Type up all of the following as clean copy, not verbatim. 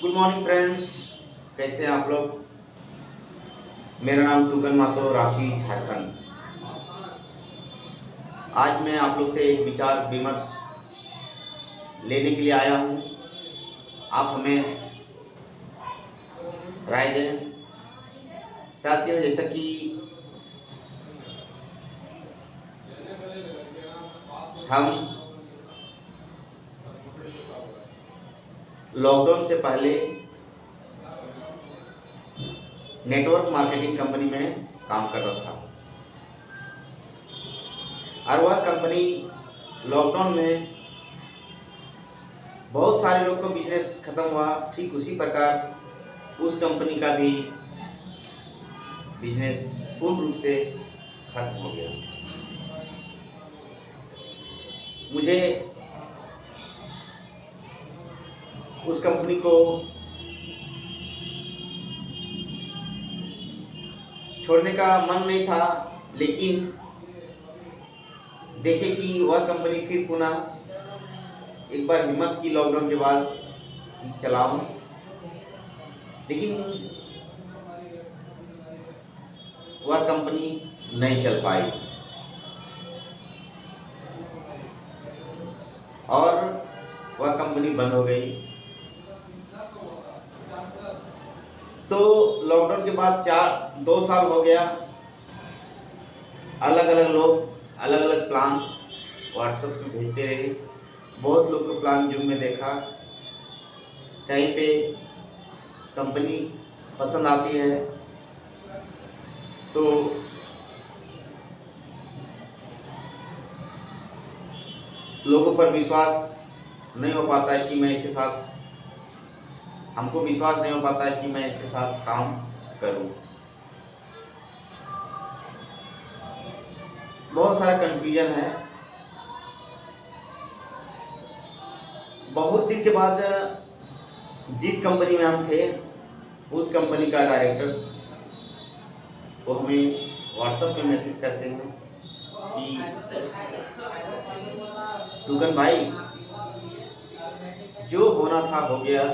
Good morning friends. कैसे हैं आप लोग। मेरा नाम टूकन मातो, रांची, झारखंड। आज मैं आप लोग से एक विचार विमर्श लेने के लिए आया हूं। आप हमें राय दें। साथियों, जैसा कि हम लॉकडाउन से पहले नेटवर्क मार्केटिंग कंपनी में काम कर रहा था और वह कंपनी लॉकडाउन में बहुत सारे लोग का बिजनेस खत्म हुआ। ठीक उसी प्रकार उस कंपनी का भी बिजनेस पूर्ण रूप से खत्म हो गया। मुझे उस कंपनी को छोड़ने का मन नहीं था, लेकिन देखे कि वह कंपनी फिर पुनः एक बार हिम्मत की लॉकडाउन के बाद कि चलाऊं, लेकिन वह कंपनी नहीं चल पाई और वह कंपनी बंद हो गई। तो लॉकडाउन के बाद 2 साल हो गया। अलग अलग लोग अलग अलग प्लान व्हाट्सएप पे भेजते रहे। बहुत लोग का प्लान जूम में देखा। कहीं पे कंपनी पसंद आती है तो लोगों पर विश्वास नहीं हो पाता है कि मैं इसके साथ हमको विश्वास नहीं हो पाता है कि मैं इसके साथ काम करूं। बहुत सारा कंफ्यूजन है। बहुत दिन के बाद जिस कंपनी में हम थे उस कंपनी का डायरेक्टर वो हमें व्हाट्सएप पे मैसेज करते हैं कि टूकन भाई, जो होना था हो गया।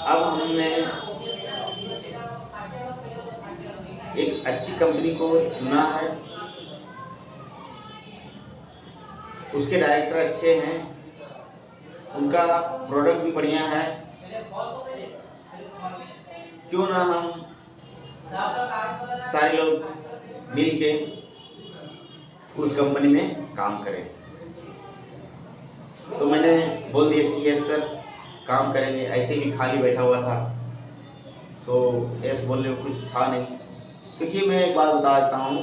अब हमने एक अच्छी कंपनी को चुना है, उसके डायरेक्टर अच्छे हैं, उनका प्रोडक्ट भी बढ़िया है। क्यों ना हम सारे लोग मिल के उस कंपनी में काम करें। तो मैंने बोल दिया कि यस सर, काम करेंगे। ऐसे भी खाली बैठा हुआ था तो यस बोलने में कुछ था नहीं। क्योंकि मैं एक बात बता देता हूँ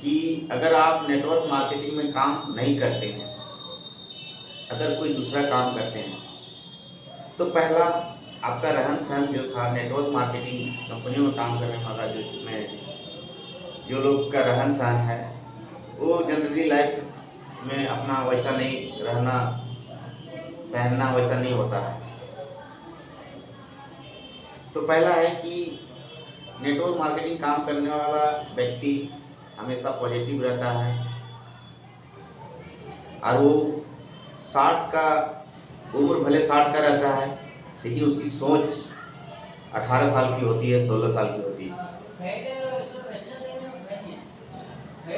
कि अगर आप नेटवर्क मार्केटिंग में काम नहीं करते हैं, अगर कोई दूसरा काम करते हैं, तो पहला आपका रहन सहन जो था नेटवर्क मार्केटिंग कंपनियों में काम करने वाला जो लोग का रहन सहन है वो जनरली लाइफ में अपना वैसा नहीं रहना पहनना वैसा नहीं होता है। तो पहला है कि नेटवर्क मार्केटिंग काम करने वाला व्यक्ति हमेशा पॉजिटिव रहता है और वो 60 का उम्र भले 60 का रहता है, लेकिन उसकी सोच 18 साल की होती है, 16 साल की होती है।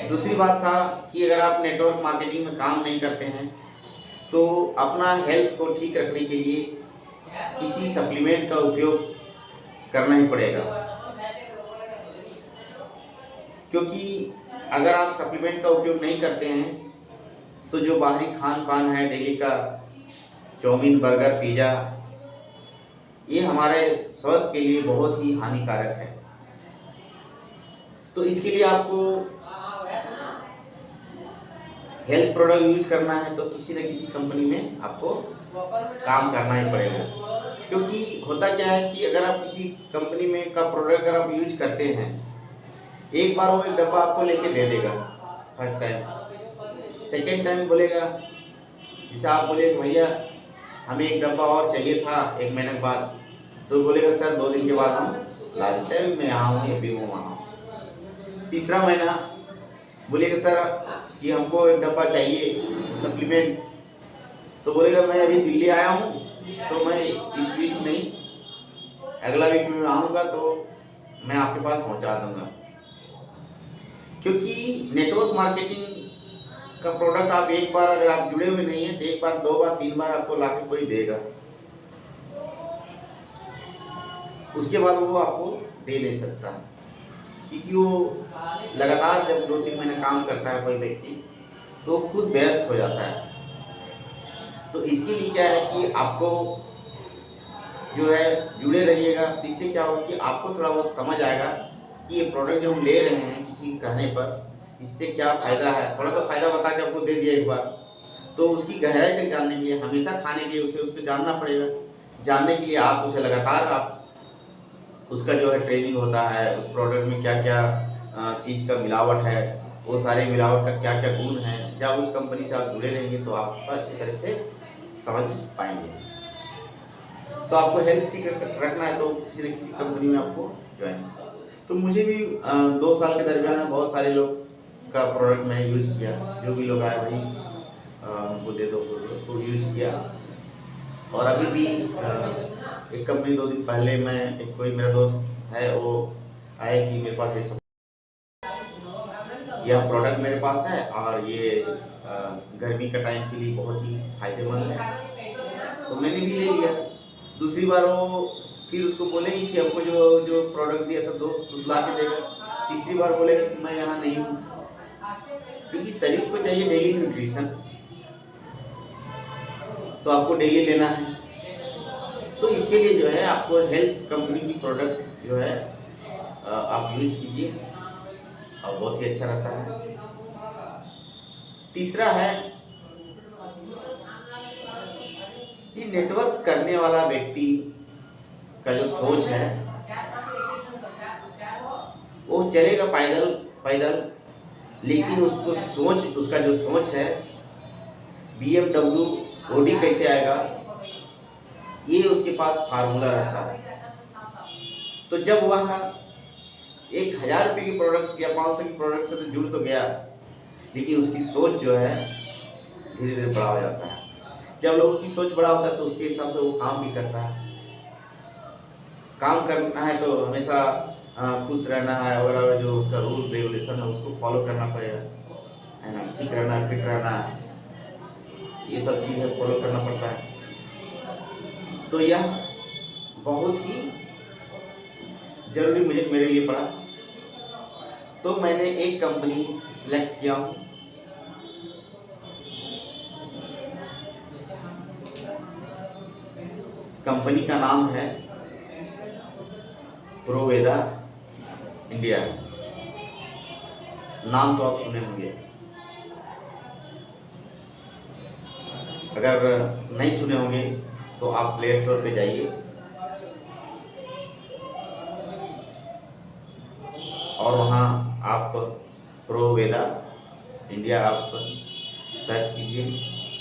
दूसरी बात था कि अगर आप नेटवर्क मार्केटिंग में काम नहीं करते हैं तो अपना हेल्थ को ठीक रखने के लिए किसी सप्लीमेंट का उपयोग करना ही पड़ेगा। क्योंकि अगर आप सप्लीमेंट का उपयोग नहीं करते हैं तो जो बाहरी खान पान है डेली का, चाउमीन, बर्गर, पिज़्ज़ा, ये हमारे स्वास्थ्य के लिए बहुत ही हानिकारक है। तो इसके लिए आपको हेल्थ प्रोडक्ट यूज करना है तो किसी न किसी कंपनी में आपको काम करना ही पड़ेगा। क्योंकि होता क्या है कि अगर आप किसी कंपनी में का प्रोडक्ट अगर आप यूज करते हैं, एक बार वो एक डब्बा आपको लेके दे देगा फर्स्ट टाइम। सेकेंड टाइम बोलेगा, जैसे आप बोले भैया हमें एक डब्बा और चाहिए था 1 महीने के बाद, तो बोलेगा सर 2 दिन के बाद हम ला देते हैं, मैं यहाँ हूँ, अभी वो वहाँ हूँ। तीसरा महीना बोलेगा सर कि हमको एक डब्बा चाहिए सप्लीमेंट, तो बोलेगा मैं अभी दिल्ली आया हूँ, सो मैं इस वीक नहीं अगला वीक में आऊँगा तो मैं आपके पास पहुँचा दूँगा। क्योंकि नेटवर्क मार्केटिंग का प्रोडक्ट आप एक बार अगर आप जुड़े हुए नहीं हैं तो एक बार, दो बार, तीन बार आपको लाके कोई देगा, उसके बाद वो आपको दे नहीं सकता। क्योंकि वो लगातार जब 2-3 महीने काम करता है कोई व्यक्ति तो खुद व्यस्त हो जाता है। तो इसके लिए क्या है कि आपको जो है जुड़े रहिएगा, तो इससे क्या होगा कि आपको थोड़ा बहुत समझ आएगा कि ये प्रोडक्ट जो हम ले रहे हैं किसी के कहने पर इससे क्या फ़ायदा है। थोड़ा तो फ़ायदा बता के आपको दे दिया एक बार, तो उसकी गहराई तक जानने के लिए, हमेशा खाने के लिए उसे उसको जानना पड़ेगा। जानने के लिए आप उसे लगातार आप उसका जो है ट्रेनिंग होता है, उस प्रोडक्ट में क्या क्या चीज़ का मिलावट है, वो सारे मिलावट का क्या क्या गुण है। जब उस कंपनी से आप जुड़े रहेंगे तो आप अच्छी तरह से समझ पाएंगे। तो आपको हेल्थ ठीक रखना है तो किसी न किसी कंपनी में आपको ज्वाइन। तो मुझे भी 2 साल के दरमियान में बहुत सारे लोग का प्रोडक्ट मैंने यूज़ किया। जो भी लोग आए भाई हमको दे दो तो यूज़ किया। और अभी भी एक कंपनी 2 दिन पहले मैं, एक कोई मेरा दोस्त है वो आया कि मेरे पास ये सब, यह प्रोडक्ट मेरे पास है और ये गर्मी का टाइम के लिए बहुत ही फायदेमंद है, तो मैंने भी ले लिया। दूसरी बार वो फिर उसको बोलेंगे कि हमको जो जो प्रोडक्ट दिया था दूध ला के देगा। तीसरी बार बोलेगा कि मैं यहाँ नहीं हूँ, क्योंकि शरीर को चाहिए डेली न्यूट्रिशन, तो आपको डेली लेना है। तो इसके लिए जो है आपको हेल्थ कंपनी की प्रोडक्ट जो है आप यूज कीजिए और बहुत ही अच्छा रहता है। तीसरा है कि नेटवर्क करने वाला व्यक्ति का जो सोच है वो चलेगा पैदल पैदल, लेकिन उसका जो सोच है BMW ऑडी कैसे आएगा, ये उसके पास फार्मूला रहता है। तो जब वह 1000 रुपये की प्रोडक्ट या 500 की प्रोडक्ट से तो जुड़ तो गया, लेकिन उसकी सोच जो है धीरे धीरे बड़ा हो जाता है। जब लोगों की सोच बड़ा होता है तो उसके हिसाब से वो काम भी करता है। काम करना है तो हमेशा खुश रहना है, और जो उसका रूल रेगुलेशन है उसको फॉलो करना पड़ेगा, है ना। ठीक रहना है, फिट रहना है, ये सब चीज़ें फॉलो करना पड़ता है। तो यह बहुत ही ज़रूरी मेरे लिए पड़ा। तो मैंने एक कंपनी सिलेक्ट किया हूँ, कंपनी का नाम है प्रोवेदा इंडिया। नाम तो आप सुने होंगे, अगर नहीं सुने होंगे तो आप प्ले स्टोर पे जाइए और वहाँ आप प्रोवेदा इंडिया आप सर्च कीजिए।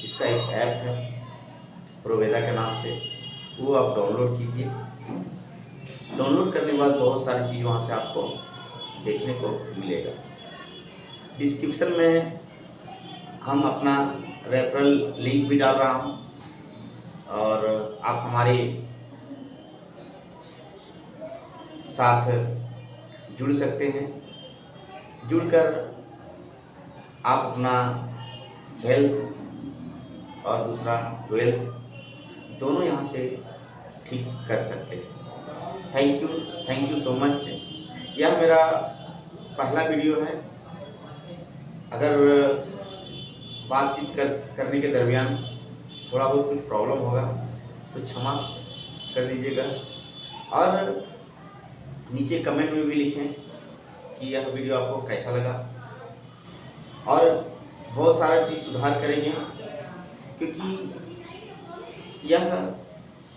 इसका एक ऐप है प्रोवेदा के नाम से, वो आप डाउनलोड कीजिए। डाउनलोड करने के बाद बहुत सारी चीज़ वहाँ से आपको देखने को मिलेगा। डिस्क्रिप्शन में हम अपना रेफरल लिंक भी डाल रहा हूँ, और आप हमारे साथ जुड़ सकते हैं। जुड़कर आप अपना हेल्थ और दूसरा वेल्थ दोनों यहाँ से ठीक कर सकते हैं। Thank you so much. यह मेरा पहला वीडियो है। अगर बातचीत करने के दरमियान थोड़ा बहुत कुछ प्रॉब्लम होगा तो क्षमा कर दीजिएगा, और नीचे कमेंट में भी लिखें कि यह वीडियो आपको कैसा लगा, और बहुत सारा चीज़ सुधार करेंगे, क्योंकि यह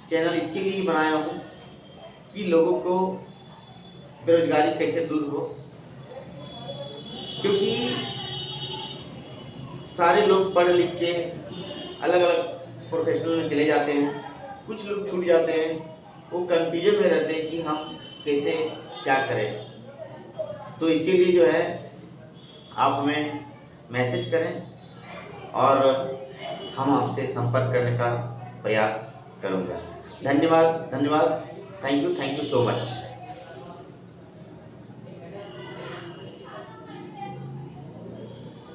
चैनल इसके लिए बनाया हूँ कि लोगों को बेरोजगारी कैसे दूर हो। क्योंकि सारे लोग पढ़ लिख के अलग अलग प्रोफेशनल में चले जाते हैं, कुछ लोग छूट जाते हैं, वो कन्फ्यूजन में रहते हैं कि हम कैसे क्या करें। तो इसके लिए जो है आप हमें मैसेज करें और हम आपसे संपर्क करने का प्रयास करूँगा। धन्यवाद, धन्यवाद। Thank you so much.